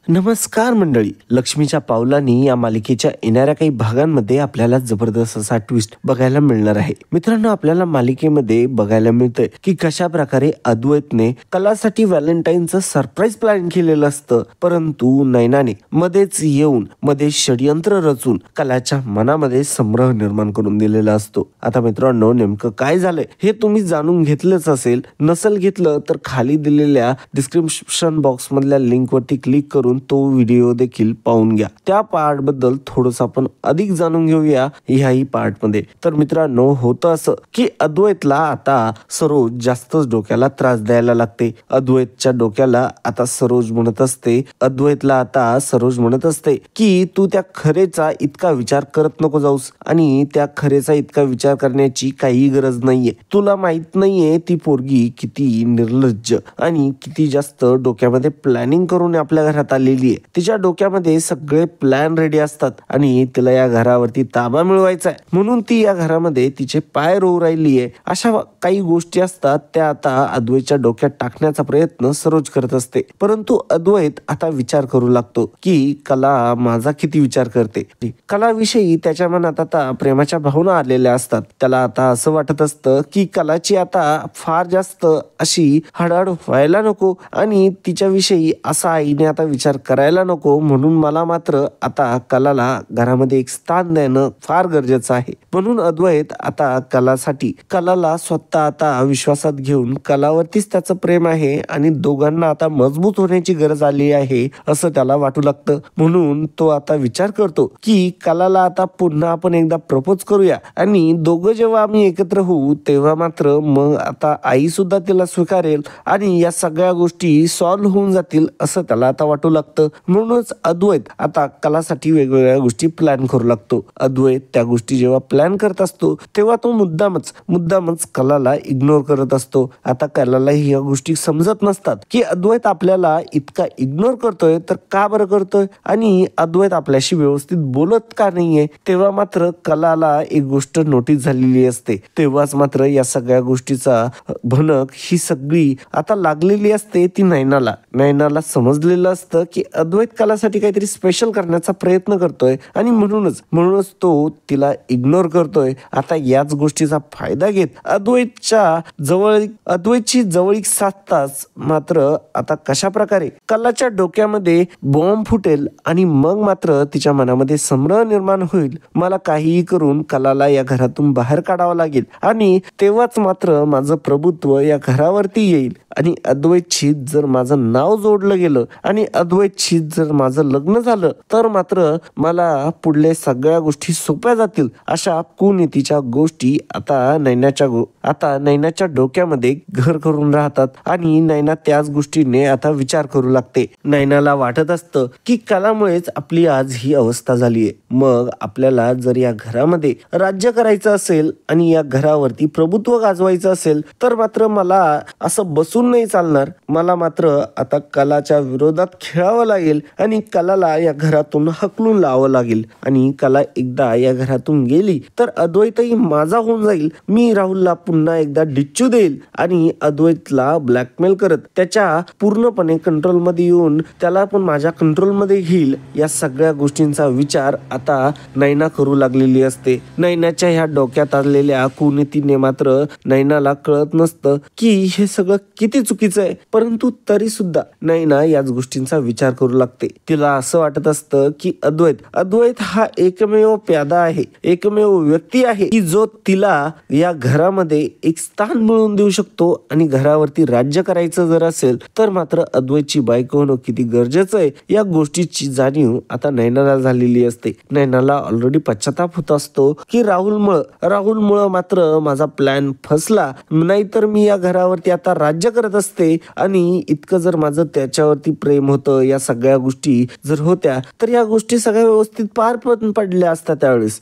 नमस्कार मंडळी, लक्ष्मीच्या पावलांनी या मालिकेच्या येणाऱ्या काही भागांमध्ये आपल्याला जबरदस्त असा ट्विस्ट बघायला मिळणार आहे. मित्रांनो, आपल्याला मालिकेमध्ये बघायला मिळतंय की कशा प्रकारे अद्वैतने कलासाठी व्हॅलेंटाईनचं सरप्राईज प्लॅन केलेलं असतं, परंतु नैनाने मध्येच येऊन मध्ये षडयंत्र रचून कलाच्या मनामध्ये संभ्रम निर्माण करून दिलेला असतो. आता मित्रांनो, नेमकं काय झालंय हे तुम्ही जाणून घेतलंच असेल. नसेल घेतलं तर खाली दिलेल्या डिस्क्रिप्शन बॉक्स मधल्या लिंक वरती क्लिक करून तो व्हिडिओ देखील पाहून घ्या. त्या पार्ट बद्दल थोडंसं आपण अधिक जाणून घेऊया ह्याही पार्ट मध्ये. तर मित्रांनो, होतं असं की अद्वैतला आता सरोज जास्तच डोक्याला त्रास द्यायला लागते. अद्वैतच्या डोक्याला आता सरोज म्हणत असते की तू त्या खरेचा इतका विचार करत नको जाऊस, आणि त्या खरेचा इतका विचार करण्याची काही गरज नाहीये. तुला माहित नाहीये ती पोरगी किती निर्लज्ज आणि किती जास्त डोक्यामध्ये प्लॅनिंग करून आपल्या घरात आलेली आहे. तिच्या डोक्यामध्ये सगळे प्लॅन रेडी असतात आणि तिला या घरावरती ताबा मिळवायचा आहे, म्हणून ती या घरामध्ये तिचे पाय रोवू राहिली आहे. अशा काही गोष्टी असतात त्या आता अद्वैतच्या डोक्यात टाकण्याचा प्रयत्न सरोज करत असते. परंतु अद्वैत आता विचार करू लागतो की कला माझा किती विचार करते. कलाविषयी त्याच्या मनात आता प्रेमाच्या भावना आलेल्या असतात. त्याला आता असं वाटत असतं की कलाची आता फार जास्त अशी हळहळ व्हायला नको आणि तिच्याविषयी असा आईने आता विचार करायला नको, म्हणून मला मात्र आता कलाला घरामध्ये एक स्थान देणं फार गरजेचं आहे. म्हणून अद्वैत आता कलाला स्वतः आता विश्वासात घेऊन कलावरतीच त्याचं प्रेम आहे आणि दोघांना आता मजबूत होण्याची गरज आली आहे असं त्याला वाटू लागतं. म्हणून तो आता विचार करतो की कलाला आता पुन्हा आपण एकदा प्रपोज करूया आणि दोघं जेव्हा आम्ही एकत्र होऊ तेव्हा मात्र मग आता आई सुद्धा तिला स्वीकारेल आणि या सगळ्या गोष्टी सॉल्व्ह होऊन जातील असं त्याला आता वाटू लागतं. म्हणूनच अद्वैत आता कलासाठी वेगवेगळ्या गोष्टी प्लॅन करू लागतो. अद्वैत त्या गोष्टी जेव्हा प्लॅन करत असतो तेव्हा तो मुद्दामच कलाला इग्नोर करत असतो. आता कलाला ह्या गोष्टी समजत नसतात की अद्वैत आपल्याला इतका इग्नोर करतोय तर का बरं करतोय आणि अद्वैत आपल्याशी व्यवस्थित बोलत का नाहीये. तेव्हा मात्र कलाला एक गोष्ट नोटीस झालेली असते. तेव्हाच मात्र या सगळ्या गोष्टीचा भनक ही सगळी आता लागलेली असते ती नैनाला समजलेलं असतं की अद्वैत कलासाठी काहीतरी स्पेशल करण्याचा प्रयत्न करतोय आणि म्हणूनच तो तिला इग्नोर करतोय. आता याच गोष्टीचा फायदा घेत अद्वैतची जवळीक साधताच मात्र आता कशा प्रकारे कलाच्या डोक्यामध्ये बॉम्ब फुटेल आणि मग मात्र तिच्या मनामध्ये संभ्रम निर्माण होईल. मला काहीही करून कलाला या घरातून बाहेर काढावं लागेल आणि तेव्हाच मात्र माझं प्रभुत्व या घरावरती येईल आणि अद्वैतशी जर माझं नाव जोडलं गेलं आणि अद्वैतशी जर माझं लग्न झालं तर मात्र मला पुढल्या सगळ्या गोष्टी सोप्या जातील. अशा कुनीतीच्या गोष्टी आता नैनाच्या डोक्यामध्ये घर करून राहतात आणि नैना त्याच गोष्टीने आता विचार करू लागते. नैनाला वाटत असतं की कलामुळेच आपली आज ही अवस्था झालीये. मग आपल्याला जर या घरामध्ये राज्य करायचं असेल आणि या घरावरती प्रभुत्व गाजवायचं असेल तर मात्र मला असं बसून नाही चालणार. मला मात्र आता कलाच्या विरोधात खेळावं लागेल आणि कलाला या घरातून हकलून लावावं लागेल. आणि कला एकदा या घरातून गेली तर अद्वैतही माझा होऊन जाईल. मी राहुलला पुन्हा एकदा डिच्चू देईल आणि अद्वैतला ब्लॅकमेल करत त्याच्या पूर्णपणे कंट्रोल मध्ये येऊन त्याला पण माझ्या कंट्रोल मध्ये घेईल. या सगळ्या गोष्टींचा विचार आता नैना करू लागलेली असते. नैनाच्या ह्या डोक्यात आलेल्या कुनीतीने मात्र नैनाला कळत नसतं की हे सगळं किती चुकीचं आहे, परंतु तरी सुद्धा नैना याच गोष्टींचा विचार करू लागते. तिला असं वाटत असतं की अद्वैत हा एकमेव प्यादा आहे, एकमेव व्यक्ती आहे की जो तिला या घरामध्ये एक स्थान मिळवून देऊ शकतो आणि घरावरती राज्य करायचं जर असेल तर मात्र अद्वैतची बायको होणं किती गरजेचं आहे या गोष्टीची जाणीव आता नैनाला झालेली असते. नैनाला ऑलरेडी पश्चाताप होत असतो की राहुलमुळं मात्र माझा प्लॅन फसला, नाहीतर मी या घरावरती आता राज्य करत असते आणि इतकं जर माझं त्याच्यावरती प्रेम होतं, या सगळ्या गोष्टी जर होत्या तर या गोष्टी सगळ्या व्यवस्थित पार पडल्या असतात त्यावेळेस.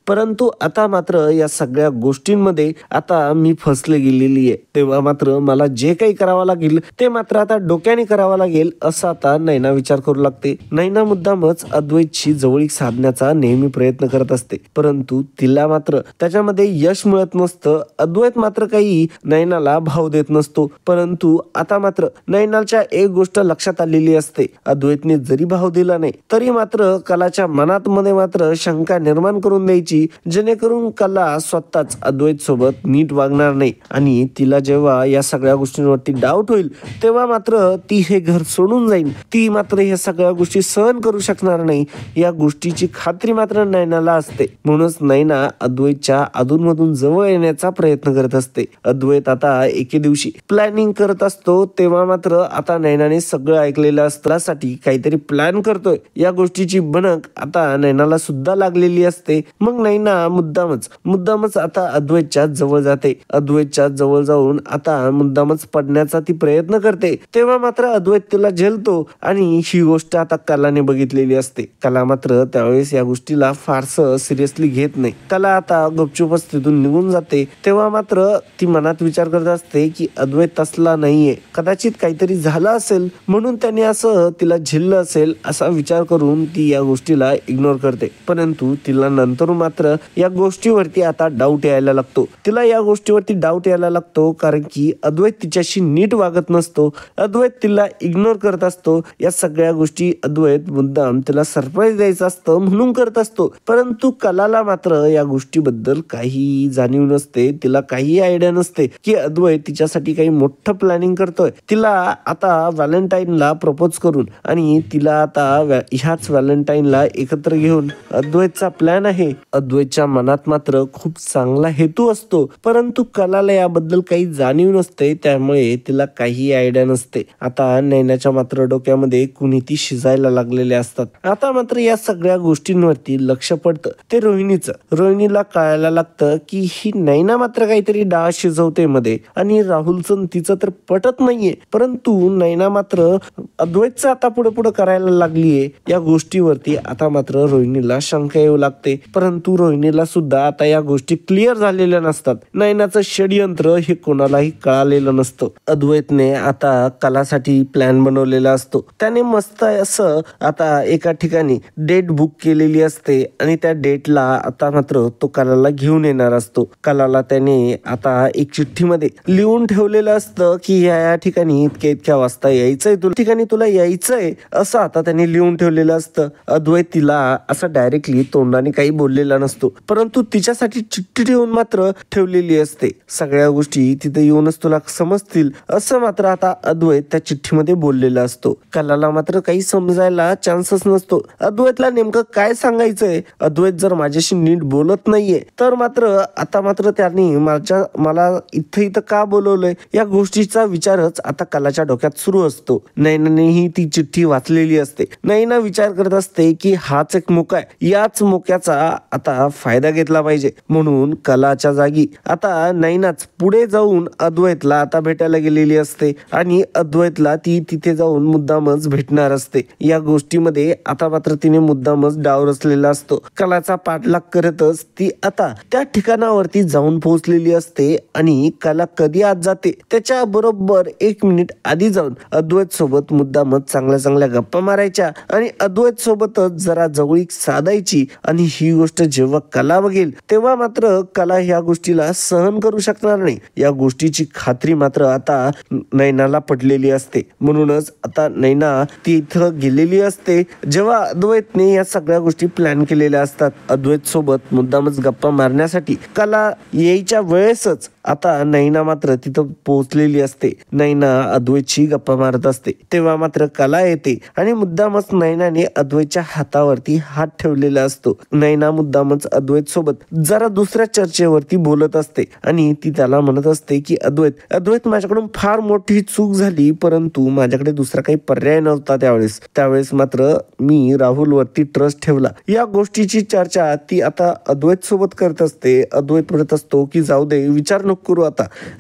परंतु आता मात्र या सगळ्या गोष्टींमध्ये आता मी फसले गेलेली आहे. तेव्हा मात्र मला जे काही करावं लागेल ते मात्र आता डोक्याने करावं लागेल असं आता नैना विचार करू लागते. नैना मुद्दामच अद्वैतशी जवळीक साधण्याचा नेहमी प्रयत्न करत असते, परंतु तिला मात्र त्याच्यामध्ये यश मिळत नसतं. अद्वैत मात्र काही नैनाला भाव देत नसतो. परंतु आता मात्र नैनाच्या एक गोष्ट लक्षात आलेली असते. अद्वैतने जरी भाव दिला नाही तरी मात्र कलाच्या मनात मध्ये मात्र शंका निर्माण करून द्यायची, जेणेकरून कला स्वतःच अद्वैत सोबत नीट वागणार नाही आणि तिला जेव्हा या सगळ्या गोष्टींवरती डाऊट होईल तेव्हा मात्र ती हे घर सोडून जाईल. ती मात्र या सगळ्या गोष्टी सहन करू शकणार नाही, या गोष्टीची खात्री मात्र नैनाला असते. म्हणूनच नैना अद्वैतच्या अधूनमधून जवळ येण्याचा प्रयत्न करत असते. अद्वैत आता एके दिवशी प्लॅनिंग करत असतो तेव्हा मात्र आता नैनाने सगळं ऐकलेलं असल्यासाठी काहीतरी प्लॅन करतोय, या गोष्टीची भनक आता नैनाला सुद्धा लागलेली असते. मग नैना मुद्दामच आता अद्वैतच्या जवळ जाते. अद्वैतच्या जवळ जाऊन आता मुद्दामच पडण्याचा ती प्रयत्न करते. तेव्हा मात्र अद्वैत तिला झेलतो आणि ही गोष्ट आता कलाने बघितलेली असते. कला मात्र त्यावेळेस या गोष्टीला फारसं सिरियसली घेत नाही. कला आता गपचूपच तिथून निघून जाते. तेव्हा मात्र ती मनात विचार करत असते की अद्वैत तसला नाहीये, कदाचित काहीतरी झालं असेल म्हणून त्याने असं तिला झेललं असेल असा विचार करून ती या गोष्टीला इग्नोर करते. परंतु तिला नंतर मात्र या गोष्टीवरती आता डाऊट यायला लागतो. तिला या गोष्टीवरती डाऊट यायला लागतो कारण की अद्वैत तिच्याशी नीट वागत नसतो. अद्वैत तिला इग्नोर करत असतो. या सगळ्या गोष्टी अद्वैत मुद्दाम तिला सरप्राईज द्यायचं असतं म्हणून करत असतो. परंतु कलाला मात्र या गोष्टीबद्दल काही जाणीव नसते. तिला काही आयडिया नसते की अद्वैत तिच्यासाठी काही मोठं प्लॅनिंग करतोय. तिला आता व्हॅलेंटाईनला प्रपोज करून आणि तिला आता ह्याच व्हॅलेंटाईनला एकत्र घेऊन अद्वैतचा प्लॅन आहे. अद्वैतच्या मनात मात्र खूप चांगला हेतू असतो, परंतु कलाला याबद्दल काही जाणीव नसते, त्यामुळे तिला काही आयडिया नसते. आता नैनाच्या मात्र डोक्यामध्ये कुणी ती शिजायला लागलेले असतात. आता मात्र या सगळ्या गोष्टींवरती लक्ष पडतं ते रोहिणीचं. रोहिणीला कळायला लागतं की ही नैना मात्र काहीतरी डाळ शिजवते मध्ये आणि राहुलचं तिचं तर पटत नाहीये, परंतु नैना मात्र अद्वैतचं आता पुढे करायला लागलीये. या गोष्टीवरती आता मात्र रोहिणीला शंका येऊ लागते. परंतु रोहिणीला सुद्धा आता या गोष्टी क्लिअर झालेल्या नसतात. नैनाचं षडयंत्र हे कोणालाही कळालेलं नसतं. अद्वैतने आता कलासाठी प्लॅन बनवलेला असतो. त्याने मस्त असं आता एका ठिकाणी डेट बुक केलेली असते आणि त्या डेटला आता मात्र तो कलाला घेऊन येणार असतो. कलाला त्याने आता एक चिठ्ठीमध्ये लिहून ठेवलेलं असतं की या ठिकाणी इतक्या वाजता यायचंय, तुला ठिकाणी तुला यायचंय असं आता त्याने लिहून ठेवलेलं असतं. अद्वैत तिला असं डायरेक्टली तोंडाने काही बोललेला नसतो, परंतु तिच्यासाठी चिठ्ठी ठेवून मात्र ठेवलेली असते. सगळ्या गोष्टी तिथे येऊनच तुला समजतील असं मात्र आता अद्वैत त्या चिठ्ठीमध्ये बोललेला असतो. कलाला मात्र काही समजायला चान्सच नसतो. अद्वैतला नेमकं काय सांगायचंय. अद्वैत जर माझ्याशी नीट बोलत नाहीये तर मात्र आता मात्र त्यांनी मला इथं का बोलवलंय या गोष्टीचा विचारच आता कलाच्या डोक्यात सुरू असतो. नैनानेही ती चिठ्ठी वाचलेली असते. नैना विचार करत असते की हाच एक मोका आहे, याच मोक्याचा आता फायदा घेतला पाहिजे. म्हणून कलाच्या जागी आता नैनाच पुढे जाऊन अद्वैतला आता भेटायला गेलेली असते आणि अद्वैतला ती तिथे जाऊन मुद्दामच भेटणार असते. या गोष्टीमध्ये आता मात्र तिने मुद्दामच डाव रचलेला असतो. कलाचा पाठलाग करतच ती आता त्या ठिकाणावरती जाऊन पोहोचलेली असते आणि कला कधी आत जाते त्याच्या बरोबर 1 मिनिट आधी जाऊन अद्वैत सोबत मुद्दामच चांगल्या गप्पा मारायच्या आणि अद्वैत सोबतच जरा जवळीक साधायची. आणि ही गोष्ट जेव्हा कला बघेल तेव्हा मात्र कला ह्या गोष्टीला सहन करू शकणार नाही. या गोष्टीची खात्री मात्र आता नैनाला पटलेली असते. म्हणूनच आता नैना ती इथं गेलेली असते जेव्हा अद्वैतने या सगळ्या गोष्टी प्लॅन केलेल्या असतात. अद्वैत सोबत मुद्दामच गप्पा मारण्यासाठी कला यायच्या वेळेसच आता नैना मात्र तिथं पोहोचलेली असते. नैना अद्वैतची गप्पा मारत असते तेव्हा मात्र कला येते आणि मुद्दामच नैनाने अद्वैतच्या हातावरती हात ठेवलेला असतो. नैना मुद्दामच अद्वैत सोबत जरा दुसऱ्या चर्चेवरती बोलत असते आणि ती त्याला म्हणत असते की अद्वैत माझ्याकडून फार मोठी चूक झाली, परंतु माझ्याकडे दुसरा काही पर्याय नव्हता. त्यावेळेस मात्र मी राहुल वरती ट्रस्ट ठेवला. या गोष्टीची चर्चा ती आता अद्वैत सोबत करत असते. अद्वैत म्हणत असतो की जाऊ दे, विचार नको करू.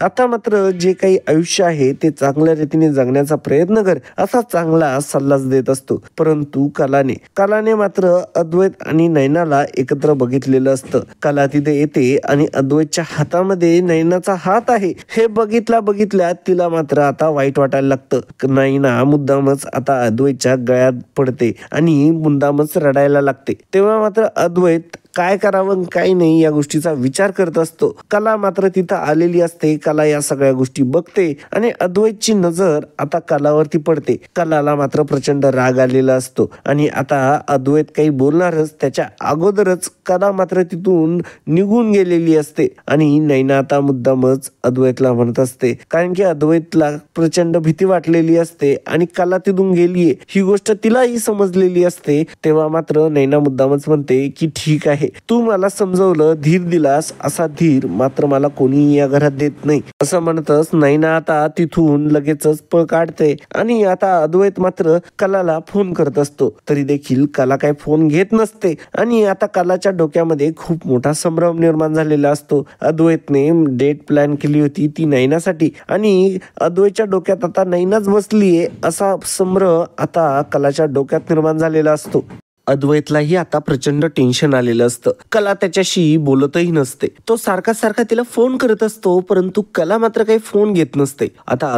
आता मात्र जे काही आयुष्य आहे ते चांगल्या रीतीने जगण्याचा प्रयत्न कर असा चांगला सल्लाच देत असतो. परंतु कलाने मात्र अद्वैत आणि नैनाला एकत्र बघितलेलं असतं. कला तिथे येते आणि अद्वैतच्या हातामध्ये नैनाचा हात आहे हे बघितल्या तिला मात्र आता वाईट वाटायला लागतं. नैना मुद्दामच आता अद्वैतच्या गळ्यात पडते आणि मुद्दामच रडायला लागते. तेव्हा मात्र अद्वैत काय करावं काय नाही या गोष्टीचा विचार करत असतो. कला मात्र तिथं आलेली असते. कला या सगळ्या गोष्टी बघते आणि अद्वैतची नजर आता कलावरती पडते. कलाला मात्र प्रचंड राग आलेला असतो आणि आता अद्वैत काही बोलणारच त्याच्या अगोदरच कला मात्र तिथून निघून गेलेली असते आणि नैना आता मुद्दामच अद्वैतला म्हणत असते, कारण की अद्वैतला प्रचंड भीती वाटलेली असते आणि कला तिथून गेलीये ही गोष्ट तिलाही समजलेली असते. तेव्हा मात्र नैना मुद्दामच म्हणते की ठीक आहे, तू मला समजवलं, धीर दिलास, असा धीर मात्र मला कोणी या घरात देत नाही. असं म्हणतच नैना आता तिथून लगेचच पळ काढते आणि आता अद्वैत मात्र कलाला फोन करत असतो. तरी देखील कला काय फोन घेत नसते आणि आता कलाच्या डोक्यामध्ये खूप मोठा संभ्रम निर्माण झालेला असतो. अद्वैतने डेट प्लॅन केली होती ती नैनासाठी आणि अद्वैतच्या डोक्यात आता नैनाच बसलीये असा संभ्रम आता कलाच्या डोक्यात निर्माण झालेला असतो. अद्वैतलाही आता प्रचंड टेन्शन आलेलं असतं. कला त्याच्याशी बोलतही नसते. तो सारखा सारखा तिला फोन करत असतो, परंतु कला मात्र काही फोन घेत नसते. आता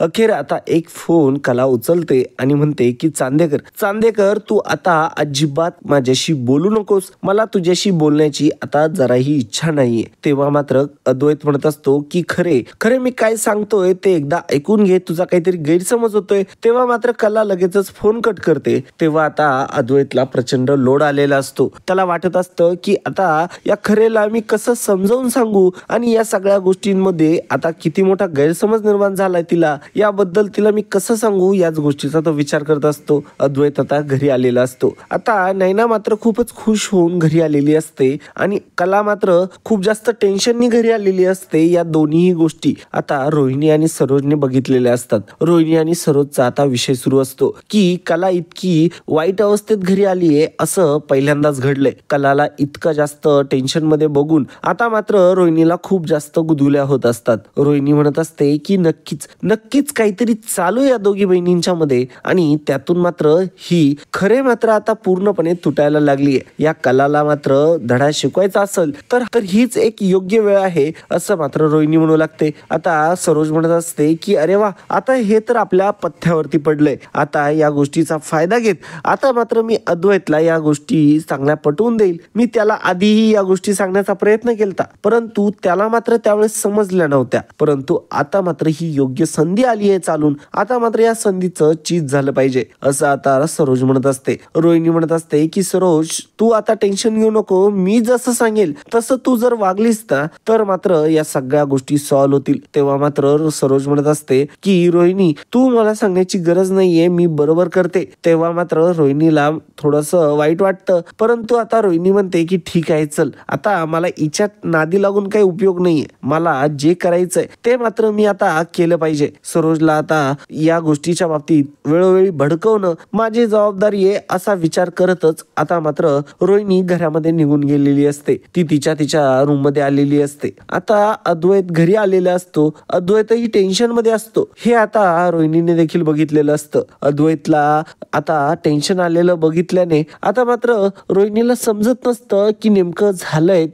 अखेर आता एक फोन कला उचलते आणि म्हणते की चांदेकर तू आता अजिबात माझ्याशी बोलू नकोस, मला तुझ्याशी बोलण्याची आता जराही इच्छा नाहीये. तेव्हा मात्र अद्वैत म्हणत असतो की खरे मी काय सांगतोय ते एकदा ऐकून घे, तुझा काहीतरी गैरसमज होतोय. तेव्हा मात्र कला लगेचच फोन कट करते. तेव्हा आता अद्वैतला प्रचंड लोड आलेला असतो. त्याला वाटत असतं की आता या खरेला मी कसं समजावून सांगू आणि या सगळ्या गोष्टींमध्ये आता किती मोठा गैरसमज निर्माण झालाय तिला, याबद्दल तिला मी कसं सांगू, याच गोष्टीचा तो विचार करत असतो. अद्वैत आता घरी आलेला असतो. आता नैना मात्र खूपच खुश होऊन घरी आलेली असते आणि कला मात्र खूप जास्त टेन्शननी घरी आलेली असते. या दोन्ही गोष्टी आता रोहिणी आणि सरोजने बघितलेल्या असतात. रोहिणी आणि सरोजचा आता विषय सुरू असतो की कला इतकी वाईट अवस्थेत घरी आली असं पहिल्यांदाच घडलंय. कलाला इतकं जास्त टेन्शन मध्ये बघून आता मात्र रोहिणीला खूप जास्त गुदगुल्या होत असतात. रोहिणी म्हणत असते की नक्कीच काहीतरी चालू या दोघी बहिणींच्या मध्ये आणि त्यातून मात्र ही खरे मात्र आता पूर्णपणे तुटायला लागलीये. या कलाला मात्र धडा शिकवायचा असेल तर हीच एक योग्य वेळ आहे असं मात्र रोहिणी म्हणू लागते. आता सरोज म्हणत असते की अरे वा, आता हे तर आपल्या पथ्यावरती पडलंय. आता या गोष्टीचा फायदा घेत आता मात्र मी अद्वैतला या गोष्टी चांगल्या पटवून देईल. मी त्याला आधीही या गोष्टी सांगण्याचा प्रयत्न केला, परंतु त्याला मात्र त्यावेळेस समजल्या नव्हत्या. परंतु आता मात्र ही योग्य संधी आली आहे चालून, आता मात्र या संधीचं चीज झालं पाहिजे असं आता सरोज म्हणत असते. रोहिणी म्हणत असते की सरोज तू आता टेन्शन घेऊ नको, मी जसं सांगेल तसं तू जर वागलीस ना तर मात्र या सगळ्या गोष्टी सॉल्व्ह होतील. तेव्हा मात्र सरोज म्हणत असते की रोहिणी तू मला सांगण्याची गरज नाहीये, मी बरोबर करते. तेव्हा मात्र रोहिणीला थोडस वाईट वाटतं, परंतु आता रोहिणी म्हणते की ठीक आहे, चल आता मला हिच्यात नादी लागून काही उपयोग नाहीये, मला जे करायचंय ते मात्र मी आता केलं पाहिजे. सरोजला आता या गोष्टीच्या बाबतीत वेळोवेळी भडकवणं माझी जबाबदारी आहे असा विचार करतच आता मात्र रोहिणी घरामध्ये निघून गेलेली असते. ती तिच्या रूम मध्ये आलेली असते. आता अद्वैत घरी आलेला असतो. अद्वैतही टेन्शन मध्ये असतो. हे आता रोहिणीने देखील बघितलेलं असतं. अद्वैतला आता टेन्शन आलेलं बघितल्याने आता मात्र रोहिणीला समजत नसतं की नेमकं झालंय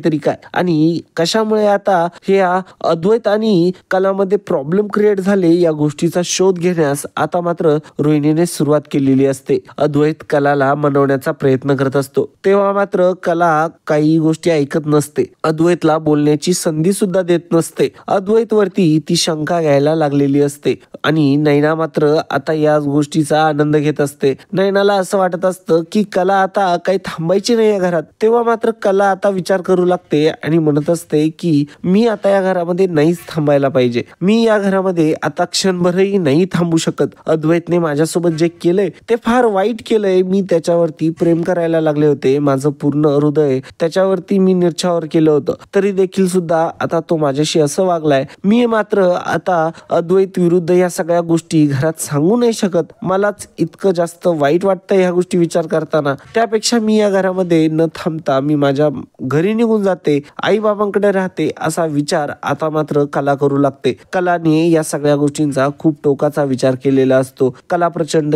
तरी काय आणि कशामुळे आता हे अद्वैत आणि कलामध्ये प्रॉब्लेम क्रिएट झाले या गोष्टीचा शोध घेण्यास आता मात्र रोहिणीने सुरुवात केलेली असते. अद्वैत कलाला मनवण्याचा प्रयत्न करत असतो. तेव्हा मात्र कला काही गोष्टी ऐकत नसते. अद्वैतला बोलण्याची संधी सुद्धा देत नसते. अद्वैत वरती ती शंका घ्यायला लागलेली असते आणि नैना मात्र आता या गोष्टीचा आनंद घेत असते. नैनाला असं वाटत असतं की कला आता काही थांबायची नाही या घरात. तेव्हा मात्र कला आता विचार करू लागते आणि म्हणत असते की मी आता या घरामध्ये नाहीच थांबायला पाहिजे, मी या घरामध्ये आता क्षणभरही नाही थांबू शकत. अद्वैतने माझ्यासोबत जे केलंय ते फार वाईट केलंय. मी त्याच्यावरती प्रेम करायला लागले होते, माझं पूर्ण हृदय त्याच्यावरती मी निर्छावर केलं होतं, तरी देखील सुद्धा आता तो माझ्याशी असं वागलाय. मी मात्र आता अद्वैत विरुद्ध या सगळ्या गोष्टी घरात सांगू नाही शकत. मलाच इतकं जास्त वाईट वाटतं ह्या गोष्टी विचार करताना. त्यापेक्षा मी या घरामध्ये न थांबता मी माझ्या घरी निघून जाते, आई बाबांकडे राहते असा विचार आता मात्र कला करू लागते. कलाने या सगळ्या गोष्टींचा खूप टोकाचा विचार केलेला असतो. कला प्रचंड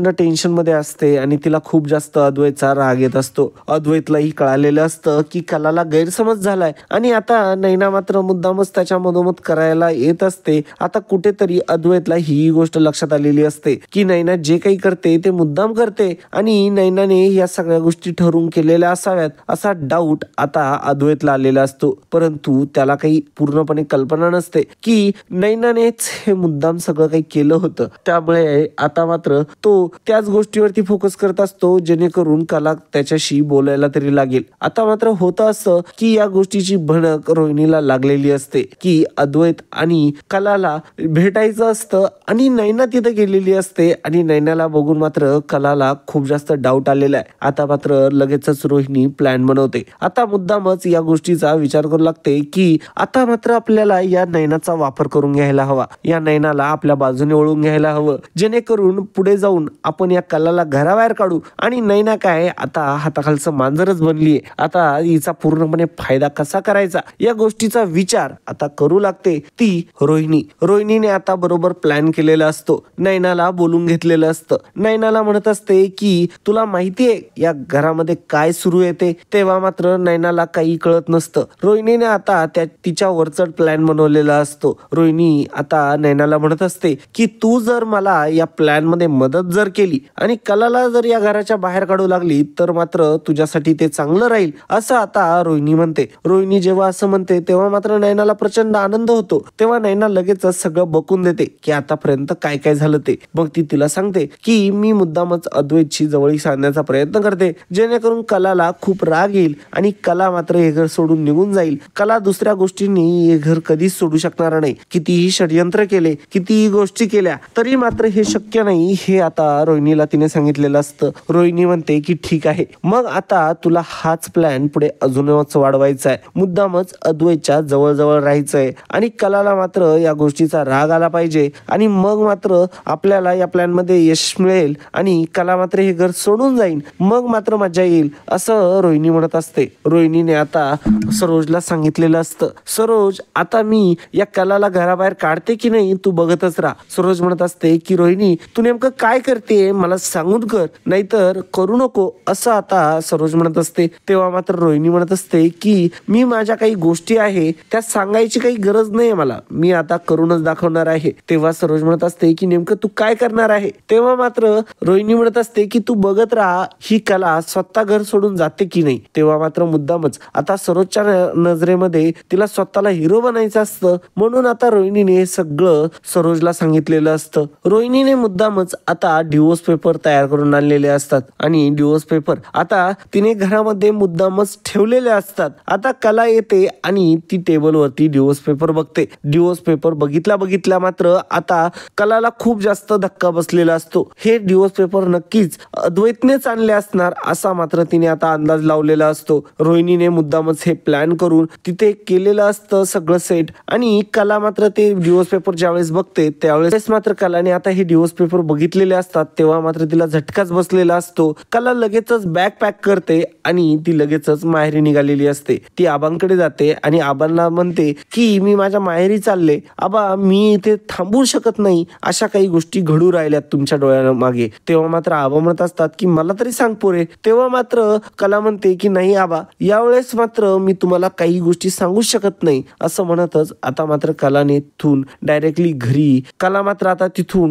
टेन्शन मध्ये असते आणि तिला खूप जास्त अद्वैतचा राग येत असतो. अद्वैतलाही कळालेलं असतं की कलाला गैरसमज झालाय आणि आता नैना मात्र मुद्दामच त्याच्या मधोमध करायला येत असते. आता कुठेतरी अद्वैतला ही गोष्ट लक्षात आलेली असते की नैना जे काही करते ते मुद्दाम करते आणि नैनाने या सगळ्या गोष्टी ठरवून केलेल्या असाव्यात असा डाऊट आता अद्वैतला आलेला असतो. परंतु त्याला काही पूर्णपणे कल्पना नसते की नैनानेच हे मुद्दाम सगळं काही केलं होतं. त्यामुळे आता मात्र तो त्याच गोष्टीवरती फोकस करत असतो जेणेकरून कला त्याच्याशी बोलायला तरी लागेल. आता मात्र होतं असं की या गोष्टीची भणक रोहिणीला लागलेली असते की अद्वैत आणि कलाला भेटायचं असतं आणि नैना तिथे गेलेली असते आणि नैनाला बघून मात्र कलाला खूप जास्त डाऊट आलेला आहे. आता मात्र लगेचच रोहिणी प्लॅन बनवते. आता मुद्दामच या गोष्टीचा विचार करू लागते की आता मात्र आपल्याला या नैनाचा वापर करून घ्यायला हवा, या नैनाला आपल्या बाजूने वळून घ्यायला हवं जेणेकरून पुढे जाऊन आपण या कलाला घराबाहेर काढू. आणि नैना काय आता हाताखालचं मांजरच बनलीये. आता हिचा पूर्णपणे फायदा कसा करायचा या गोष्टीचा विचार आता करू लागते ती रोहिणी. रोहिणीने आता बरोबर प्लॅन केलेला असतो. नैनाला बोलून घेतलेलं असतं. नैनाला म्हणत असते की तुला माहितीये या घरामध्ये काय सुरू येते. तेव्हा मात्र नैनाला काही कळत नसतं. रोहिणीने आता तिच्या वरचढ प्लॅन बनवलेला असतो. रोहिणी आता नैनाला म्हणत असते की तू जर मला या प्लॅन मध्ये मदत जर केली आणि कलाला जर या घराच्या बाहेर काढू लागली तर मात्र तुझ्यासाठी ते चांगलं राहील असं आता रोहिणी म्हणते. रोहिणी जेव्हा असं म्हणते तेव्हा मात्र नैनाला प्रचंड आनंद होतो. तेव्हा नैना लगेचच सगळं बघून देते की आतापर्यंत काय काय झालं ते. मग ती तिला सांगते की मी मुद्दामच अद्वैतची जवळीक साधण्याचा प्रयत्न करते जेणेकरून कलाला खूप राग येईल आणि कला मात्र हे घर सोडून निघून जाईल. कला दुसऱ्या गोष्टींनी हे घर कधीच सोडू शकणार नाही. कितीही षडयंत्र केले, कितीही गोष्टी केल्या तरी मात्र हे शक्य नाही हे आता रोहिणीला तिने सांगितलेलं असतं. रोहिणी म्हणते की ठीक आहे, मग आता तुला हाच प्लॅन पुढे अजूनच वाढवायचा आहे. मुद्दामच अद्वैतच्या जवळ राहायचंय आणि कलाला मात्र या गोष्टीचा राग आला पाहिजे आणि मग मात्र आपल्याला या प्लॅन मध्ये यश मिळेल आणि कला मात्र हे घर सोडून जाईल. मग मात्र मजा येईल असं रोहिणी म्हणत असते. रोहिणीने आता सरोजला सांगितलेलं असतं. सरोज आता मी या कलाला घराबाहेर काढते की नाही तू बघतच राहा. सरोज म्हणत असते की रोहिणी तू नेमकं काय करते मला सांगून कर, नाहीतर करू नको असं आता सरोज म्हणत असते. तेव्हा मात्र रोहिणी म्हणत असते की मी माझ्या काही गोष्टी आहे त्या सांगायची काही गरज नाही मला, मी आता करूनच दाखवणार आहे. तेव्हा सरोज म्हणत असते की नेमकं तू काय करणार आहे. तेव्हा मात्र रोहिणी म्हणत असते की तू बघत राहा ही कला स्वतः घर सोडून जाते की नाही. तेव्हा मात्र मुद्दामच आता सरोजच्या नजरेमध्ये तिला स्वतःला हिरो बनायचं असतं म्हणून आता रोहिणीने हे सगळं सरोजला सांगितलेलं असतं. रोहिणीने मुद्दामच आता डिवोर्स पेपर तयार करून आणलेले असतात आणि डिवोर्स पेपर आता तिने घरामध्ये मुद्दामच ठेवलेले असतात. आता कला येते आणि ती टेबलवरती डिवोर्स पेपर बघते. डिवोर्स पेपर बघितल्या मात्र आता कलाला खूप जास्त धक्का बसलेला असतो. हे डिवोर्स पेपर नक्कीच अद्वैतनेच आणले असणार असा मात्र तिने आता अंदाज लावलेला असतो. रोहिणीने मुद्दामच हे प्लॅन करून तिथे केलेलं असतं सगळं सेट आणि कला मात्र ते डिवोर्स पेपर ज्यावेळेस बघते त्यावेळेस मात्र कलाने आता हे डिवोर्स पेपर बघितलेले असतात. तेव्हा मात्र तिला झटकाच बसलेला असतो. कला लगेचच बॅग पॅक करते आणि ती लगेचच माहेरी निघालेली असते. ती आबांकडे जाते आणि आबांना म्हणते की मी माझ्या माहेरी चालले. आबा मी इथे थांबू शकत नाही, अशा काही गोष्टी घडू राहिल्यात तुमच्या डोळ्यामागे. तेव्हा मात्र आबा म्हणत असतात की मला तरी सांग पोरे. तेव्हा मात्र कला म्हणते की नाही आबा यावेळेस मात्र मी तुम्हाला काही गोष्टी सांगू शकत नाही असं म्हणतच आता मात्र कलाने तिथून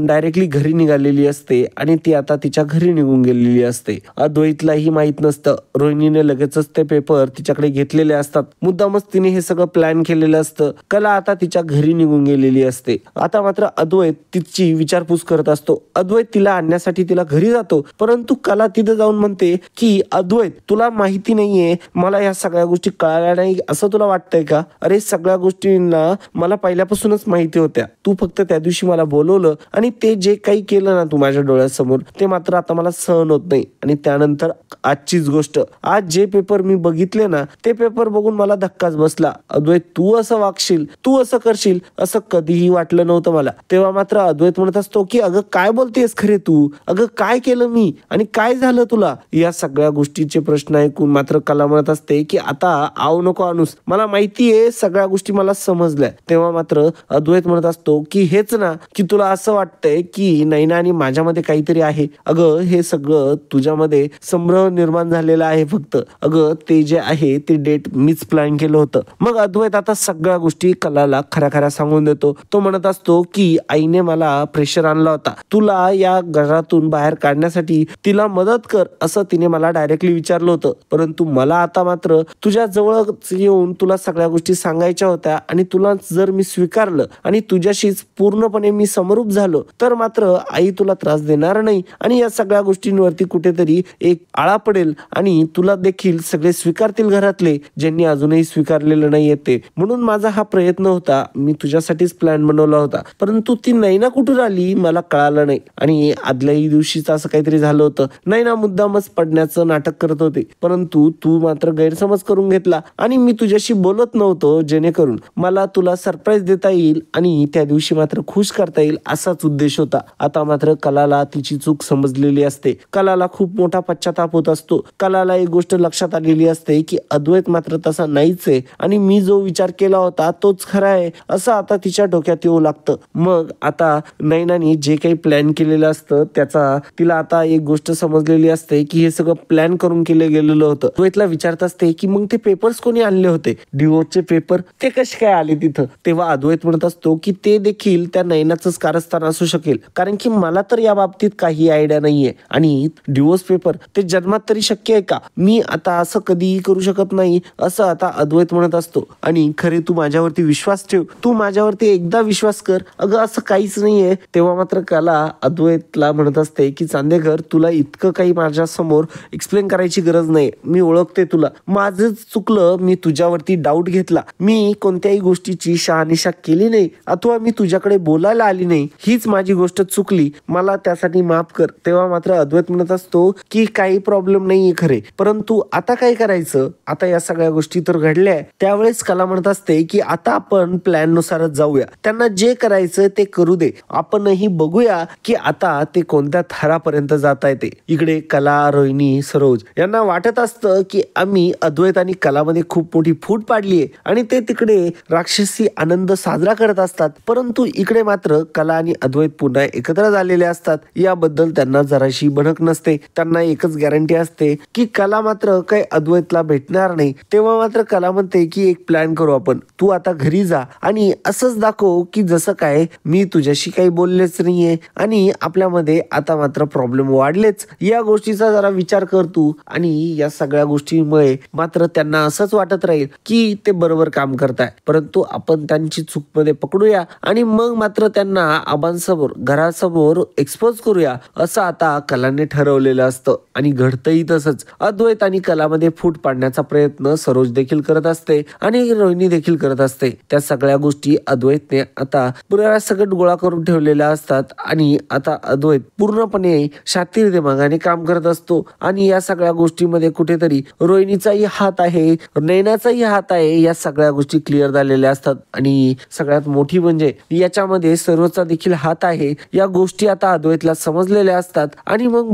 डायरेक्टली घरी निघालेली असते आणि ती आता तिच्या घरी निघून गेलेली असते. अद्वैतलाही माहित नसतं. रोहिणीने लगेचच ते पेपर तिच्याकडे घेतलेले असतात. मुद्दामच तिने हे सगळं प्लॅन केलेलं असतं. कला आता तिच्या घरी निघून गेलेली असते. आता मात्र अद्वैत तिची विचारपूस करत असतो. अद्वैत तिला आणण्यासाठी तिला घरी जातो परंतु कला तिथे जाऊन म्हणते की अद्वैत तुला माहिती नाहीये मला या सगळ्या गोष्टी कळाल्या नाही असं तुला वाटतंय का. अरे सगळ्या गोष्टींना मला पहिल्यापासूनच माहिती होत्या. तू फक्त त्या दिवशी मला बोलवलं आणि ते जे काही केलं ना तू माझ्या डोळ्यासमोर ते मात्र आता मला सहन होत नाही. आणि त्यानंतर आजचीच गोष्ट, आज जे पेपर मी बघितले ना ते पेपर बघून मला धक्काच बसला. अद्वैत तू असं वागशील, तू असं करशील असं कधीही वाटलं नव्हतं मला. तेव्हा मात्र अद्वैत म्हणत असतो की अगं काय बोलतेस खरे तू, अगं काय केलं मी आणि काय झालं तुला. या सगळ्या गोष्टीचे प्रश्न ऐकून मात्र कला म्हणत असते की आता आव नको आणूस, मला माहितीये सगळ्या गोष्टी मला समजल्या. तेव्हा मात्र अद्वैत म्हणत असतो की हेच ना की तुला असं वाटतंय की नैना आणि माझ्यामध्ये काहीतरी आहे. अगं हे सगळं तुझ्यामध्ये संभ्रम निर्माण झालेला आहे फक्त. अगं ते जे आहे ते डेट मीच प्लॅन केलं होतं. मग अद्वैत आता सगळ्या गोष्टी कलाला खऱ्या सांगून देतो. तो म्हणत असतो की आईने मला प्रेशर आणला होता तुला या घरातून घरातून बाहेर काढण्यासाठी तिला मदत कर असं तिने मला डायरेक्टली विचारलं होतं. परंतु मला आता मात्र तुझ्या जवळच येऊन तुला सगळ्या गोष्टी सांगायच्या होत्या आणि तुला जर मी स्वीकारलं आणि तुझ्याशीच पूर्णपणे मी समरूप झालो तर मात्र आई तुला त्रास देणार नाही आणि या सगळ्या गोष्टींवरती कुठेतरी एक आळा पडेल आणि तुला देखील सगळे स्वीकारतील घरातले ज्यांनी अजूनही स्वीकारलेलं नाही ते. म्हणून माझा हा प्रयत्न होता, मी तुझ्यासाठीच प्लॅन बनवला होता. परंतु ती नैना कुठून आली मला कळालं नाही आणि आदल्याही दिवशीच असं काहीतरी झालं होतं. नैना मुद्दामच पडण्याचं नाटक करत होते, परंतु तू मात्र गैरसमज करून घेतला आणि मी तुझ्याशी बोलत नव्हतो जेणेकरून मला तुला सरप्राईज देता येईल आणि त्या दिवशी मात्र खुश करता येईल असाच उद्देश होता. आता मात्र कलाला तिची चूक समजलेली असते. कलाला खूप मोठा पश्चाताप होत असतो. कलाला एक गोष्ट लक्षात आलेली असते की अद्वैत मात्र तसा नाहीच आहे आणि मी जो विचार केला होता तोच खरा आहे असं आता तिच्या डोक्यात येऊ लागतं. मग आता नैनाने जे काही प्लॅन केलेलं असतं त्याचा तिला आता एक गोष्ट समजलेली असते की हे सगळं प्लॅन करून केलं गेलेलं होतं. अद्वैतला विचारत असते की मग ते पेपर्स कोणी आणले होते, डिवोर्सचे पेपर, ते कसे काय आले तिथं. तेव्हा अद्वैत म्हणत असतो की ते देखील त्या नैनाचंच कारस्थान असू शकेल, कारण की मला तर या बाबतीत काही आयडिया नाहीये आणि डिवोर्स पेपर ते जन्मात तरी शक्य आहे का, मी आता असं कधीही करू शकत नाही असं आता अद्वैत म्हणत असतो. आणि खरे तू माझ्यावरती विश्वास ठेव, तू माझ्यावरती एकदा विश्वास कर, अगं असं काहीच नाहीये. तेव्हा मात्र कला अद्वैतला म्हणत असते की चांदेकर तुला इतकं काही माझ्या समोर एक्सप्लेन करायची गरज नाही, मी ओळखते तुला, माझं चुकलं, मी तुझ्यावरती डाऊट घेतला, मी कोणत्याही गोष्टीची शहानिशा केली नाही अथवा मी तुझ्याकडे बोलायला आली नाही, हीच माझी गोष्ट चुकली, मला त्यासाठी माफ कर. तेव्हा मात्र अद्वैत म्हणत असतो की काही प्रॉब्लेम नाहीये खरे, परंतु आता काय करायचं, आता या सगळ्या गोष्टी तर घडल्या. त्यावेळेस कला म्हणत असते की आता आपण प्लॅन नुसारच जाऊया, त्यांना जे करायचं ते करू दे, आपणही बघूया की आता ते कोणत्या थरापर्यंत जात आहे ते. इकडे कला, रोहिणी, सरोज यांना वाटत असतं की आम्ही अद्वैत आणि कलामध्ये खूप मोठी फूट पाडलीये आणि ते तिकडे राक्षसी आनंद साजरा करत असतात. परंतु इकडे मात्र कला आणि अद्वैत पुन्हा एकत्र झालेले असतात. याबद्दल त्यांना जराशी भनक नसते. त्यांना एकच गॅरंटी असते की कला मात्र काही अद्वैतला भेटणार नाही. तेव्हा मात्र कला म्हणते की एक प्लॅन करू आपण, तू आता घरी जा आणि असंच दाखव की जसं काय मी तुझ्याशी काही बोललेच नाहीये आणि आपल्यामध्ये आता मात्र प्रॉब्लेम वाढलेच. या गोष्टीचा जरा विचार कर तू. आणि या सगळ्या गोष्टीमुळे मात्र त्यांना असंच वाटत राहील की ते बरोबर काम करताय, परंतु आपण त्यांची चूक मध्ये पकडूया आणि मग मात्र त्यांना आबांसमोर, घरासमोर एक्सपोज करूया असं आता कलाने ठरवलेलं असतं. आणि घडतंही तसंच. अद्वैत आणि कलामध्ये फूट पाडण्याचा प्रयत्न सरोज देखील करत असते आणि रोहिणी देखील करत असते. त्या सगळ्या गोष्टी अद्वैतने आता पुऱ्या सगळं गोळा करून ठेवलेल्या असतात आणि आता अद्वैत पूर्णपणे शातीर दिमागाने काम करत असतो. आणि या सगळ्या गोष्टीमध्ये कुठेतरी रोहिणीचाही हात आहे, नैनाचाही हात आहे, या सगळ्या गोष्टी क्लिअर झालेल्या असतात. आणि सगळ्यात मोठी म्हणजे याच्यामध्ये सरोजचा देखील हात आहे. या गोष्टी आता अद्वैतला समजलेल्या असतात आणि मग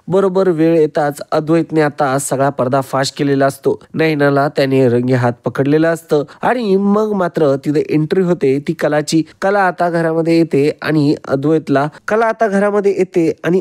बरोबर वेळ येताच अद्वैतने आता सगळा पर्दा फाश केलेला असतो. नैनाला त्याने रंगे हात पकडलेला असतं आणि मग मात्र तिथे एंट्री होते ती कलाची. कला आता घरामध्ये येते आणि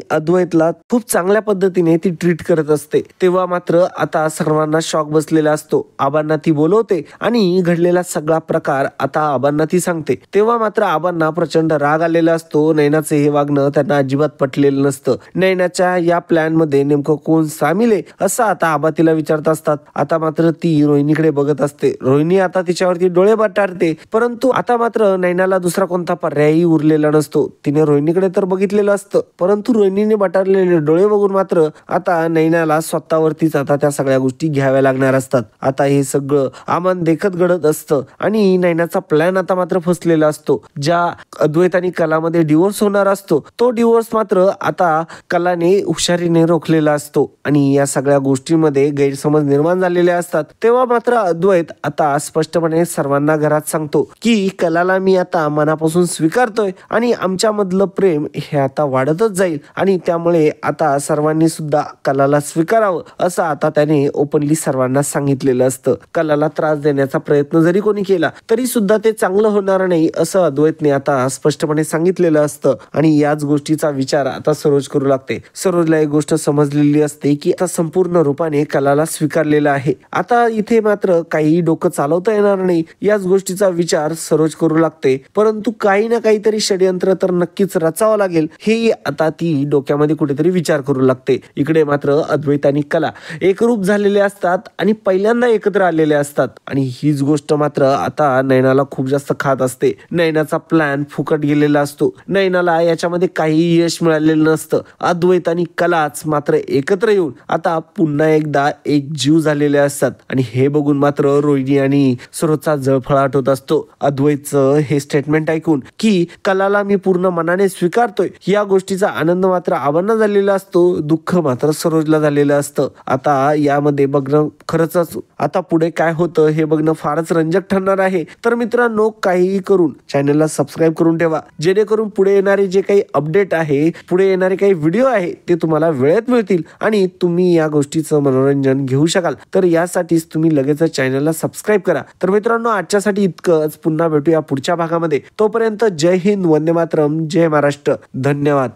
अद्वैतला खूप चांगल्या पद्धतीने ती ट्रीट करत असते. तेव्हा मात्र आता सर्वांना शॉक बसलेला असतो. आबांना ती बोलवते आणि घडलेला सगळा प्रकार आता आबांना ती सांगते. तेव्हा मात्र आबांना प्रचंड राग आलेला असतो. नैनाचे हे वागणं त्यांना अजिबात पटलेलं नसतं. नैनाच्या या प्लॅन मध्ये नेमकं कोण सामील आहे असं आता आबा तिला विचारत असतात. आता मात्र ती रोहिणीकडे बघत असते. रोहिणी आता तिच्यावरती डोळे बटारते, परंतु आता मात्र नैनाला दुसरा कोणता पर्यायही उरलेला नसतो. तिने रोहिणीकडे तर बघितलेलं असतं, परंतु रोहिणीने बटारलेले डोळे बघून मात्र आता नैनाला स्वतःवरतीच आता त्या सगळ्या गोष्टी घ्याव्या लागणार असतात. आता हे सगळं आमान देखत घडत असतं आणि नैनाचा प्लॅन आता मात्र फसलेला असतो. ज्या अद्वैत आणि कलामध्ये डिवोर्स होणार असतो तो डिवोर्स मात्र आता कलाने हुशारीने रोखलेला असतो आणि या सगळ्या गोष्टींमध्ये गैरसमज निर्माण झालेले असतात. तेव्हा मात्र अद्वैत आता स्पष्टपणे सर्वांना घरात सांगतो की कलाला मी आता मनापासून स्वीकारतोय आणि आमच्या मधलं प्रेम हे आता वाढतच जाईल आणि त्यामुळे आता सर्वांनी सुद्धा कलाला स्वीकारावं असं आता त्याने ओपनली सर्वांना सांगितलेलं असतं. कलाला त्रास देण्याचा प्रयत्न जरी कोणी केला तरी सुद्धा ते चांगलं होणार नाही असं अद्वैतने आता स्पष्टपणे सांगितलेलं असतं. आणि याच गोष्टीचा विचार आता सरोज करू लागते. सरोजला एक गोष्ट समजलेली असते की आता संपूर्ण रूपाने कलाला स्वीकारलेला आहे. आता इथे मात्र काही डोकं चालवता येणार नाही याच गोष्टीचा विचार सरोज करू लागते. परंतु काही ना काहीतरी षडयंत्र तर नक्कीच रचावं लागेल हे आता ती डोक्यामध्ये कुठेतरी विचार करू लागते. इकडे मात्र अद्वैत आणि कला एकरूप झालेले असतात आणि पहिल्यांदा एकत्र आलेले असतात आणि हीच गोष्ट मात्र आता नयनाला खूप जास्त खात असते. नयनाचा प्लॅन फुकट गेलेला असतो. नयनाला याच्यामध्ये काही यश मिळालेलं नसतं. अद्वैत आणि कलाच मात्र एकत्र येऊन आता पुन्हा एकदा एक जीव झालेले असतात आणि हे बघून मात्र रोहिणी आणि सरोजचा जळफळाट होत असतो. अद्वैतचं हे स्टेटमेंट ऐकून की कलाला मी पूर्ण मनाने स्वीकारतोय या गोष्टीचा आनंद मात्र आबांना झालेला असतो. दुःख मात्र सरोजला झालेलं असतं. आता यामध्ये बघणं खरंच आता पुढे काय होतं हे बघणं फारच रंजक ठरणार आहे. तर मित्रांनो, काहीही करून चॅनलला सबस्क्राईब करून ठेवा, जेणेकरून पुढे येणारे जे काही अपडेट आहे, पुढे येणारे काही व्हिडिओ आहे ते तुम्हाला वेळेत मिळतील आणि तुम्ही या गोष्टीचं मनोरंजन घेऊ शकाल. तर यासाठीच तुम्ही लगेच चॅनलला सबस्क्राईब करा. तर मित्रांनो, आजच्यासाठी इतकंच. पुन्हा भेटूया पुढच्या भागामध्ये. तोपर्यंत जय हिंद, वंदे मातरम, जय महाराष्ट्र. धन्यवाद.